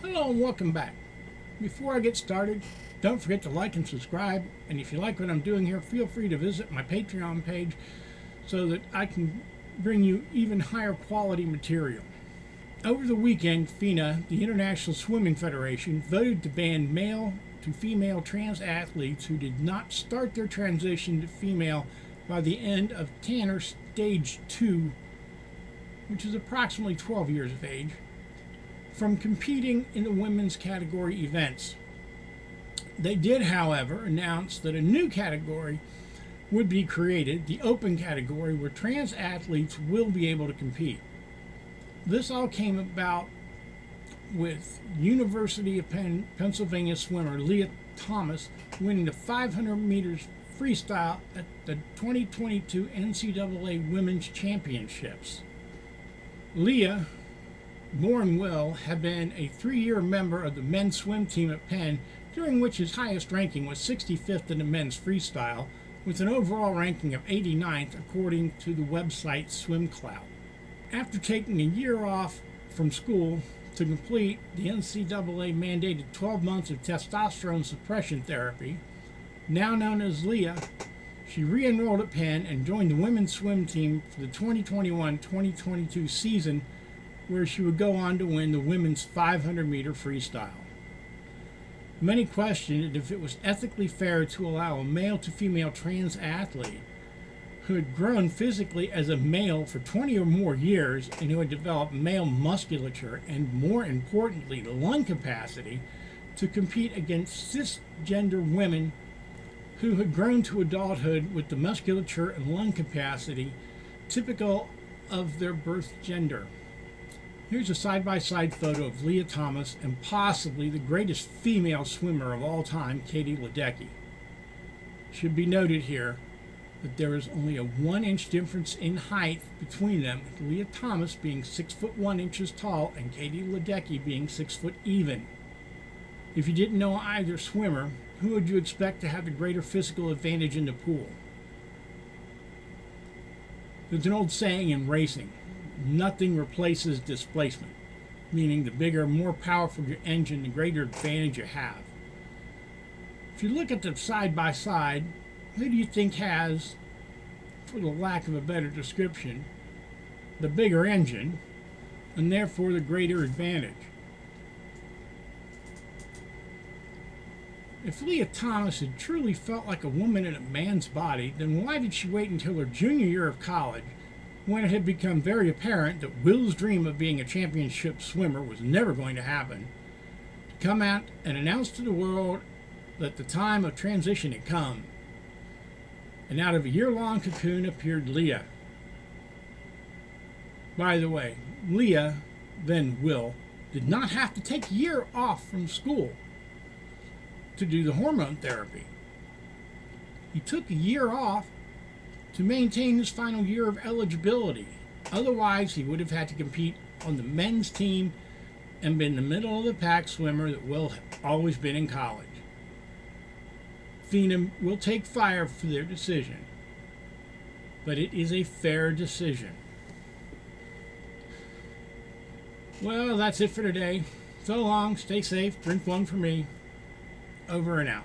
Hello and welcome back. Before I get started, don't forget to like and subscribe, and if you like what I'm doing here, feel free to visit my Patreon page so that I can bring you even higher quality material. Over the weekend, FINA, the International Swimming Federation, voted to ban male to female trans athletes who did not start their transition to female by the end of Tanner Stage 2, which is approximately 12 years of age, from competing in the women's category events. They did, however, announce that a new category would be created, the open category, where trans athletes will be able to compete. This all came about with University of Pennsylvania swimmer Leah Thomas winning the 500 meters freestyle at the 2022 NCAA Women's Championships. Leah, born Will, had been a 3-year member of the men's swim team at Penn, during which his highest ranking was 65th in the men's freestyle, with an overall ranking of 89th according to the website SwimCloud. After taking a year off from school to complete the NCAA mandated 12 months of testosterone suppression therapy, now known as Leah, she re-enrolled at Penn and joined the women's swim team for the 2021-2022 season, where she would go on to win the women's 500-meter freestyle. Many questioned if it was ethically fair to allow a male-to-female trans athlete who had grown physically as a male for 20 or more years and who had developed male musculature and, more importantly, lung capacity to compete against cisgender women who had grown to adulthood with the musculature and lung capacity typical of their birth gender. Here's a side-by-side photo of Leah Thomas and possibly the greatest female swimmer of all time, Katie Ledecky. It should be noted here that there is only a 1-inch difference in height between them, with Leah Thomas being 6 foot 1 inches tall and Katie Ledecky being 6 foot even. If you didn't know either swimmer, who would you expect to have the greater physical advantage in the pool? There's an old saying in racing: nothing replaces displacement, meaning the bigger, more powerful your engine, the greater advantage you have. If you look at them side by side, who do you think has, for the lack of a better description, the bigger engine and therefore the greater advantage? If Leah Thomas had truly felt like a woman in a man's body, then why did she wait until her junior year of college, when it had become very apparent that Will's dream of being a championship swimmer was never going to happen, to come out and announce to the world that the time of transition had come? And out of a year-long cocoon appeared Leah. By the way, Leah, then Will, did not have to take a year off from school to do the hormone therapy. He took a year off to maintain his final year of eligibility. Otherwise, he would have had to compete on the men's team and been the middle of the pack swimmer that Will had always been in college. FINA will take fire for their decision, but it is a fair decision. Well, that's it for today. So long, stay safe, drink one for me. Over and out.